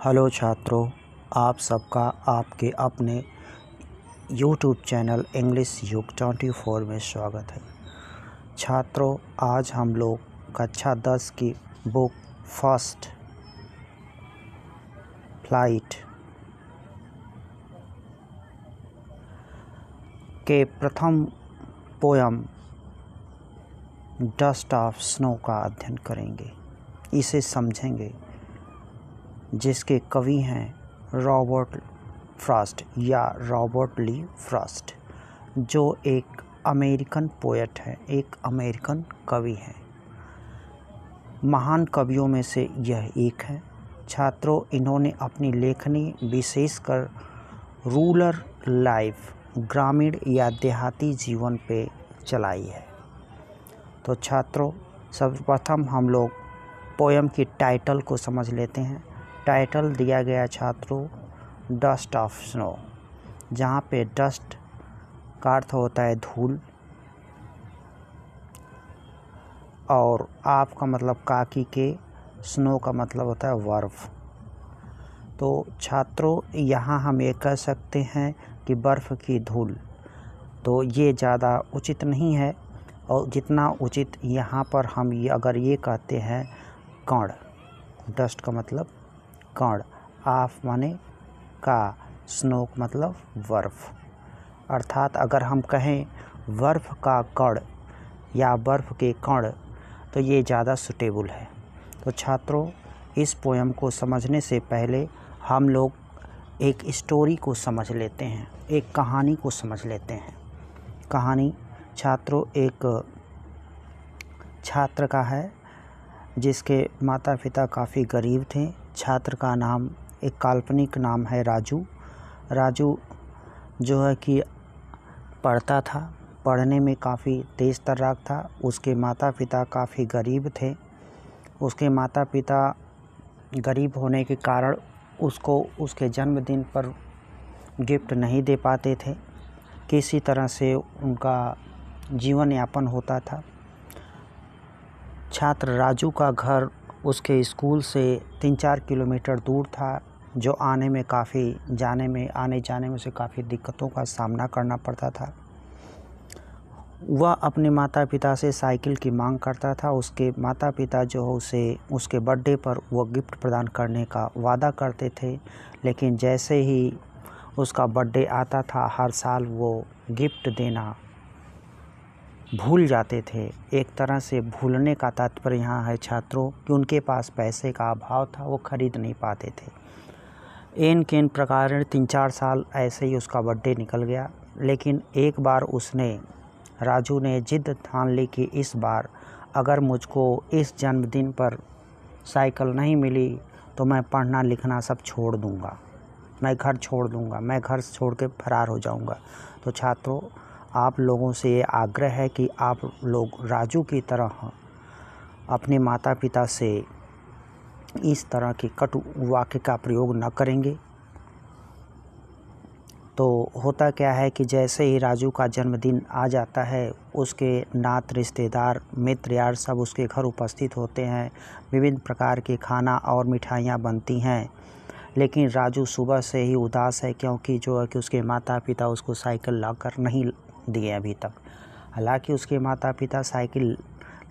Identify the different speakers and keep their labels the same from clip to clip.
Speaker 1: Hello छात्रों, आप सबका आपके अपने यूट्यूब चैनल इंग्लिश युग 24 में स्वागत है। छात्रों, आज हम लोग कक्षा 10 की बुक फर्स्ट फ्लाइट के प्रथम पोयम डस्ट ऑफ स्नो का अध्ययन करेंगे। इसे समझेंगे, जिसके कवि हैं रॉबर्ट फ्रॉस्ट या रॉबर्ट ली फ्रॉस्ट, जो एक अमेरिकन पोएट है, एक अमेरिकन कवि हैं। महान कवियों में से यह एक है। छात्रों, इन्होंने अपनी लेखनी विशेषकर रूरल लाइफ, ग्रामीण या देहाती जीवन पे चलाई है। तो छात्रों, सर्वप्रथम हम लोग पोएम की टाइटल को समझ लेते हैं। टाइटल दिया गया छात्रों डस्ट ऑफ स्नो, जहाँ पे डस्ट का अर्थ होता है धूल और ऑफ का मतलब काकी के, स्नो का मतलब होता है बर्फ़। तो छात्रों, यहाँ हम ये कह सकते हैं कि बर्फ़ की धूल, तो ये ज़्यादा उचित नहीं है। और जितना उचित यहाँ पर हम ये अगर ये कहते हैं कण, डस्ट का मतलब कण, ऑफ माने का, स्नो मतलब बर्फ़। अर्थात अगर हम कहें बर्फ़ का कण या बर्फ़ के कण, तो ये ज़्यादा सूटेबल है। तो छात्रों, इस पोएम को समझने से पहले हम लोग एक स्टोरी को समझ लेते हैं, एक कहानी को समझ लेते हैं। कहानी छात्रों एक छात्र का है, जिसके माता पिता काफ़ी गरीब थे। छात्र का नाम, एक काल्पनिक नाम है राजू। राजू जो है कि पढ़ता था, पढ़ने में काफ़ी तेज़ तर्राक था। उसके माता पिता काफ़ी गरीब थे। उसके माता पिता गरीब होने के कारण उसको उसके जन्मदिन पर गिफ्ट नहीं दे पाते थे। किसी तरह से उनका जीवन यापन होता था। छात्र राजू का घर उसके स्कूल से 3-4 किलोमीटर दूर था, जो आने जाने में से काफ़ी दिक्कतों का सामना करना पड़ता था। वह अपने माता पिता से साइकिल की मांग करता था। उसके माता पिता जो उसे उसके बर्थडे पर वो गिफ्ट प्रदान करने का वादा करते थे, लेकिन जैसे ही उसका बर्थडे आता था, हर साल वो गिफ्ट देना भूल जाते थे। एक तरह से भूलने का तात्पर्य यहाँ है छात्रों कि उनके पास पैसे का अभाव था, वो खरीद नहीं पाते थे। एन केन प्रकार 3-4 साल ऐसे ही उसका बर्थडे निकल गया। लेकिन एक बार राजू ने जिद ठान ली कि इस बार अगर मुझको इस जन्मदिन पर साइकिल नहीं मिली तो मैं पढ़ना लिखना सब छोड़ दूँगा, मैं घर छोड़ दूँगा, मैं घर छोड़ के फरार हो जाऊँगा। तो छात्रों, आप लोगों से ये आग्रह है कि आप लोग राजू की तरह अपने माता पिता से इस तरह के कटु वाक्य का प्रयोग न करेंगे। तो होता क्या है कि जैसे ही राजू का जन्मदिन आ जाता है, उसके नात रिश्तेदार मित्र यार सब उसके घर उपस्थित होते हैं। विभिन्न प्रकार के खाना और मिठाइयाँ बनती हैं। लेकिन राजू सुबह से ही उदास है, क्योंकि जो है कि उसके माता पिता उसको साइकिल लाकर नहीं दिए अभी तक। हालांकि उसके माता पिता साइकिल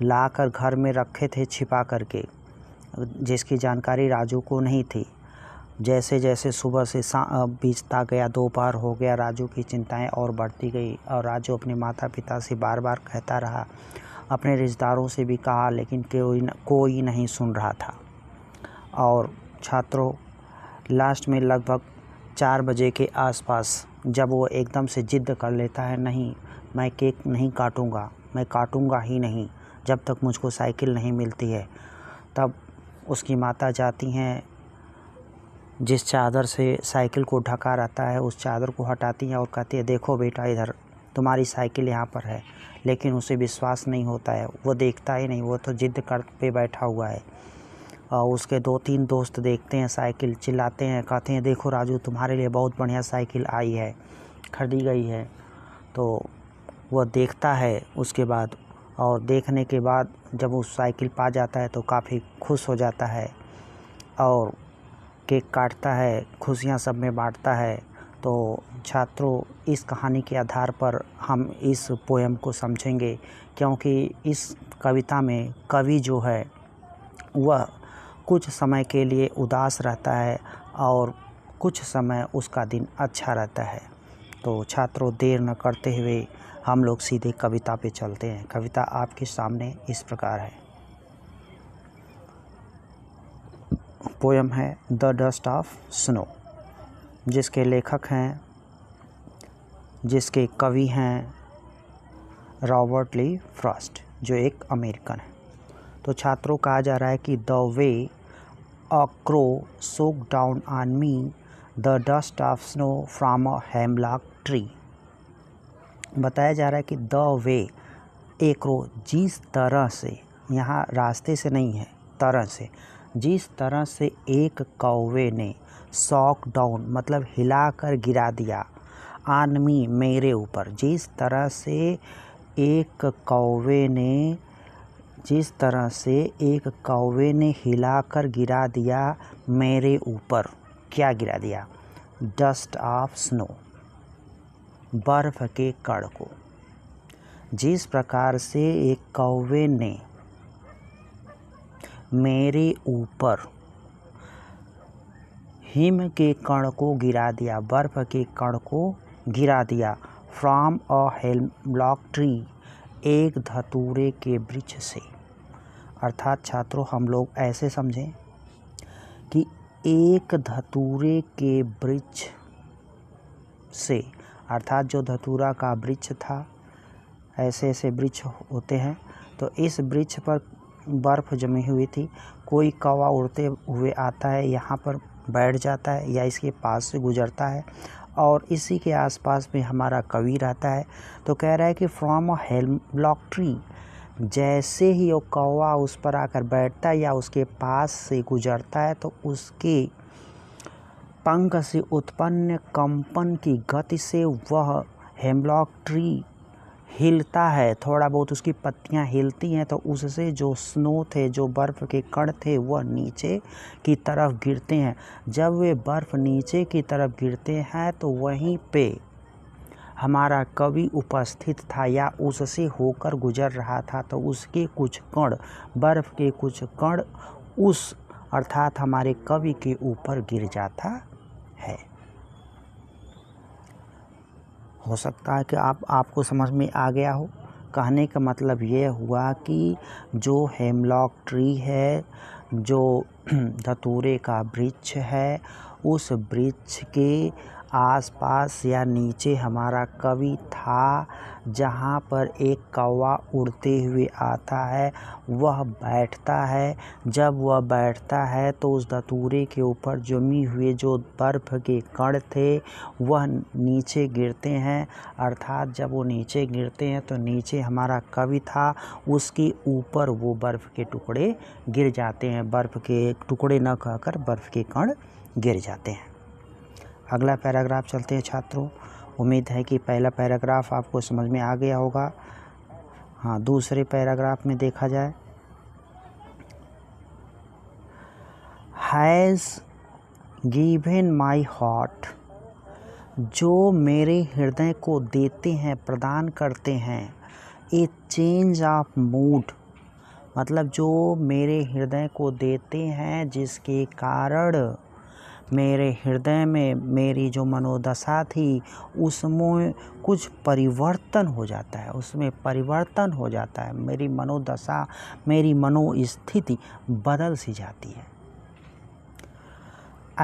Speaker 1: लाकर घर में रखे थे छिपा करके, जिसकी जानकारी राजू को नहीं थी। जैसे जैसे सुबह से बीतता गया, दोपहर हो गया, राजू की चिंताएं और बढ़ती गई और राजू अपने माता पिता से बार बार कहता रहा, अपने रिश्तेदारों से भी कहा, लेकिन कोई नहीं सुन रहा था। और छात्रों, लास्ट में लगभग 4 बजे के आसपास जब वो एकदम से जिद कर लेता है, नहीं मैं केक नहीं काटूंगा, मैं काटूंगा ही नहीं जब तक मुझको साइकिल नहीं मिलती है, तब उसकी माता जाती हैं, जिस चादर से साइकिल को ढका रहता है उस चादर को हटाती हैं और कहती है, देखो बेटा, इधर तुम्हारी साइकिल यहाँ पर है। लेकिन उसे विश्वास नहीं होता है, वो देखता ही नहीं, वो तो जिद कर पे बैठा हुआ है। और उसके 2-3 दोस्त देखते हैं साइकिल, चिल्लाते हैं, कहते हैं, देखो राजू, तुम्हारे लिए बहुत बढ़िया साइकिल आई है, खरीदी गई है। तो वह देखता है उसके बाद, और देखने के बाद जब उस साइकिल पा जाता है तो काफ़ी खुश हो जाता है और केक काटता है, खुशियाँ सब में बांटता है। तो छात्रों, इस कहानी के आधार पर हम इस पोएम को समझेंगे, क्योंकि इस कविता में कवि जो है वह कुछ समय के लिए उदास रहता है और कुछ समय उसका दिन अच्छा रहता है। तो छात्रों, देर न करते हुए हम लोग सीधे कविता पे चलते हैं। कविता आपके सामने इस प्रकार है। पोएम है द डस्ट ऑफ स्नो, जिसके लेखक हैं, जिसके कवि हैं रॉबर्ट ली फ्रॉस्ट, जो एक अमेरिकन है। तो छात्रों, कहा जा रहा है कि the way a crow soak down on me the dust of snow from a hemlock tree. बताया जा रहा है कि द वे ए क्रो, जिस तरह से, यहाँ रास्ते से नहीं है, तरह से, जिस तरह से एक कौवे ने सॉक डाउन मतलब हिलाकर गिरा दिया, ऑन मी मेरे ऊपर, जिस तरह से एक कौवे ने हिलाकर गिरा दिया मेरे ऊपर। क्या गिरा दिया? डस्ट ऑफ स्नो, बर्फ़ के कण को। जिस प्रकार से एक कौवे ने मेरे ऊपर हिम के कण को गिरा दिया, बर्फ़ के कण को गिरा दिया, फ्रॉम अ हेमलॉक ट्री, एक धतूरे के वृक्ष से। अर्थात छात्रों, हम लोग ऐसे समझें कि एक धतूरे के वृक्ष से, अर्थात जो धतूरा का वृक्ष था, ऐसे ऐसे वृक्ष होते हैं, तो इस वृक्ष पर बर्फ़ जमी हुई थी। कोई कौवा उड़ते हुए आता है, यहाँ पर बैठ जाता है या इसके पास से गुजरता है, और इसी के आसपास में हमारा कवि रहता है। तो कह रहा है कि फ्रॉम अ हेमलॉक ट्री, जैसे ही वो कौवा उस पर आकर बैठता है या उसके पास से गुजरता है, तो उसके पंख से उत्पन्न कंपन की गति से वह हेमलॉक ट्री हिलता है, थोड़ा बहुत उसकी पत्तियां हिलती हैं, तो उससे जो स्नो थे, जो बर्फ़ के कण थे, वह नीचे की तरफ गिरते हैं। जब वे बर्फ़ नीचे की तरफ गिरते हैं, तो वहीं पे हमारा कवि उपस्थित था या उससे होकर गुजर रहा था, तो उसके कुछ कण, बर्फ़ के कुछ कण उस, अर्थात हमारे कवि के ऊपर गिर जाता है। हो सकता है कि आपको समझ में आ गया हो। कहने का मतलब ये हुआ कि जो हेमलॉक ट्री है, जो धतूरे का वृक्ष है, उस वृक्ष के आसपास या नीचे हमारा कवि था, जहाँ पर एक कौवा उड़ते हुए आता है, वह बैठता है। जब वह बैठता है तो उस धतूरे के ऊपर जमी हुए जो बर्फ़ के कण थे, वह नीचे गिरते हैं। अर्थात जब वो नीचे गिरते हैं तो नीचे हमारा कवि था, उसके ऊपर वो बर्फ़ के टुकड़े गिर जाते हैं। बर्फ़ के टुकड़े न कहकर बर्फ़ के कण गिर जाते हैं। अगला पैराग्राफ चलते हैं छात्रों। उम्मीद है कि पहला पैराग्राफ आपको समझ में आ गया होगा। हाँ, दूसरे पैराग्राफ में देखा जाए, हैज़ गिवन माई हार्ट, जो मेरे हृदय को देते हैं, प्रदान करते हैं, ए चेंज ऑफ मूड, मतलब जो मेरे हृदय को देते हैं, जिसके कारण मेरे हृदय में मेरी जो मनोदशा थी, उसमें कुछ परिवर्तन हो जाता है, उसमें परिवर्तन हो जाता है। मेरी मनोदशा, मेरी मनोस्थिति बदल सी जाती है।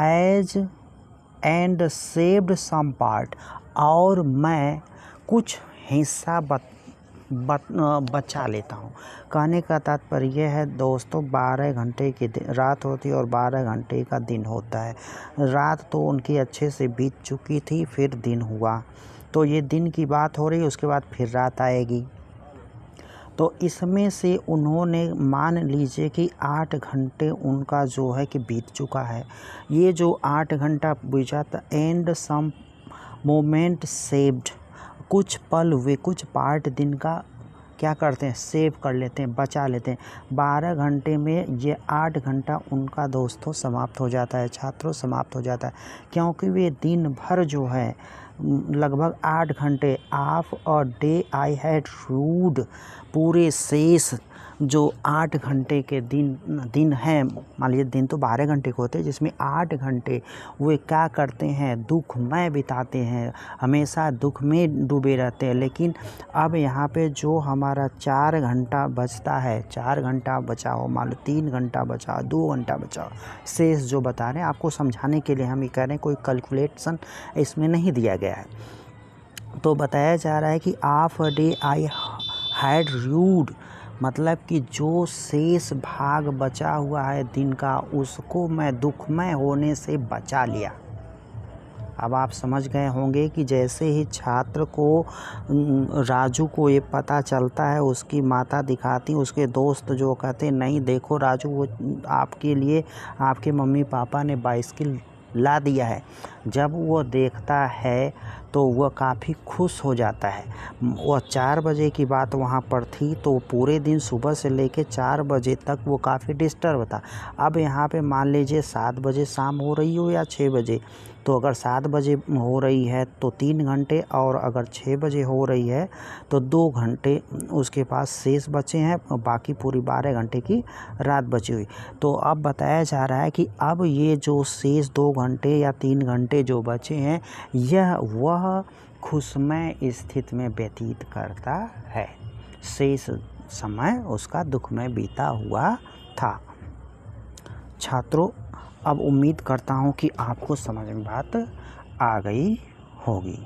Speaker 1: Age and saved some part, और मैं कुछ हिस्सा बचा लेता हूँ। कहने का तात्पर्य यह है दोस्तों, 12 घंटे की रात होती है और 12 घंटे का दिन होता है। रात तो उनकी अच्छे से बीत चुकी थी, फिर दिन हुआ, तो ये दिन की बात हो रही है, उसके बाद फिर रात आएगी। तो इसमें से उन्होंने मान लीजिए कि 8 घंटे उनका जो है कि बीत चुका है। ये जो 8 घंटा बीता था, एंड सम मोमेंट सेव्ड, कुछ पल हुए, कुछ पार्ट दिन का क्या करते हैं, सेव कर लेते हैं, बचा लेते हैं। 12 घंटे में ये 8 घंटा उनका दोस्तों समाप्त हो जाता है, छात्रों समाप्त हो जाता है, क्योंकि वे दिन भर जो है लगभग 8 घंटे of a day I had rude, पूरे शेष जो 8 घंटे के दिन हैं, मान लीजिए दिन तो 12 घंटे के होते हैं, जिसमें 8 घंटे वे क्या करते हैं, दुखमय बिताते हैं, हमेशा दुख में डूबे रहते हैं। लेकिन अब यहाँ पे जो हमारा 4 घंटा बचता है, 4 घंटा बचा हो, मान लो 3 घंटा बचा, 2 घंटा बचा, शेष जो बता रहे हैं आपको समझाने के लिए हम ये कह रहे हैं, कोई कैलकुलेशन इसमें नहीं दिया गया है। तो बताया जा रहा है कि of a day I had rude, मतलब कि जो शेष भाग बचा हुआ है दिन का, उसको मैं दुखमय होने से बचा लिया। अब आप समझ गए होंगे कि जैसे ही छात्र को राजू को ये पता चलता है, उसकी माता दिखाती, उसके दोस्त जो कहते नहीं देखो राजू, वो आपके लिए आपके मम्मी पापा ने बाइसिकल ला दिया है। जब वो देखता है तो वह काफ़ी खुश हो जाता है। वह 4 बजे की बात वहाँ पर थी, तो पूरे दिन सुबह से लेकर 4 बजे तक वो काफ़ी डिस्टर्ब था। अब यहाँ पे मान लीजिए 7 बजे शाम हो रही हो या 6 बजे, तो अगर 7 बजे हो रही है तो 3 घंटे, और अगर 6 बजे हो रही है तो 2 घंटे उसके पास शेष बचे हैं, बाकी पूरी 12 घंटे की रात बची हुई। तो अब बताया जा रहा है कि अब ये जो शेष 2 घंटे या 3 घंटे जो बचे हैं, यह वह खुशमय स्थिति में व्यतीत करता है। शेष समय उसका दुखमय बीता हुआ था। छात्रों, अब उम्मीद करता हूँ कि आपको समझ में बात आ गई होगी।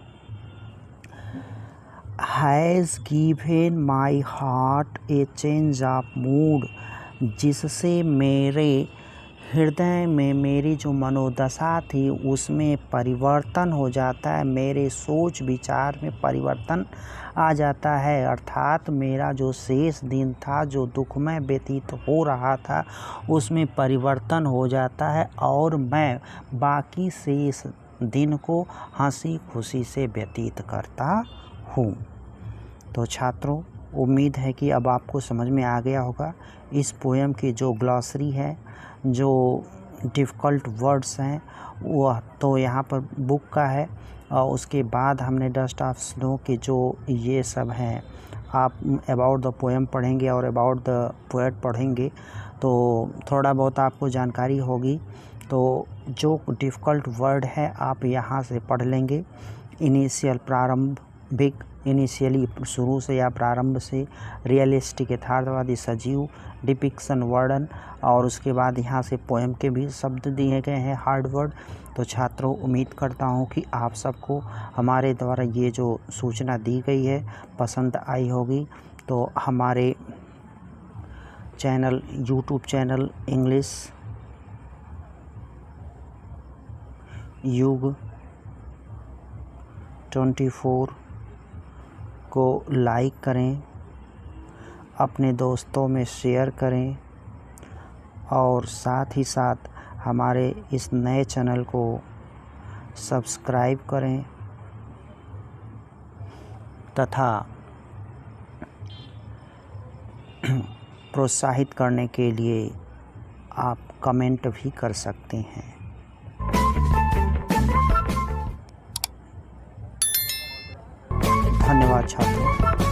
Speaker 1: Has given my heart A change of mood, जिससे मेरे हृदय में मेरी जो मनोदशा थी उसमें परिवर्तन हो जाता है, मेरे सोच विचार में परिवर्तन आ जाता है। अर्थात मेरा जो शेष दिन था, जो दुखमय व्यतीत हो रहा था, उसमें परिवर्तन हो जाता है और मैं बाकी शेष दिन को हंसी खुशी से व्यतीत करता हूँ। तो छात्रों, उम्मीद है कि अब आपको समझ में आ गया होगा। इस पोएम की जो ग्लॉसरी है, जो डिफ़िकल्ट वर्ड्स हैं, वह तो यहाँ पर बुक का है, और उसके बाद हमने डस्ट ऑफ स्नो के जो ये सब हैं, आप अबाउट द पोएम पढ़ेंगे और अबाउट द पोएट पढ़ेंगे तो थोड़ा बहुत आपको जानकारी होगी। तो जो डिफ़िकल्ट वर्ड है आप यहाँ से पढ़ लेंगे। इनिशियल, प्रारंभिक, इनिशियली शुरू से या प्रारंभ से, रियलिस्टिक यथार्थवादी, सजीव, डिपिक्शन वर्णन, और उसके बाद यहाँ से पोएम के भी शब्द दिए गए हैं, हार्ड वर्ड। तो छात्रों, उम्मीद करता हूँ कि आप सबको हमारे द्वारा ये जो सूचना दी गई है पसंद आई होगी। तो हमारे चैनल, यूट्यूब चैनल इंग्लिश युग 24 को लाइक करें, अपने दोस्तों में शेयर करें, और साथ ही साथ हमारे इस नए चैनल को सब्सक्राइब करें तथा प्रोत्साहित करने के लिए आप कमेंट भी कर सकते हैं। धन्यवाद छात्रों।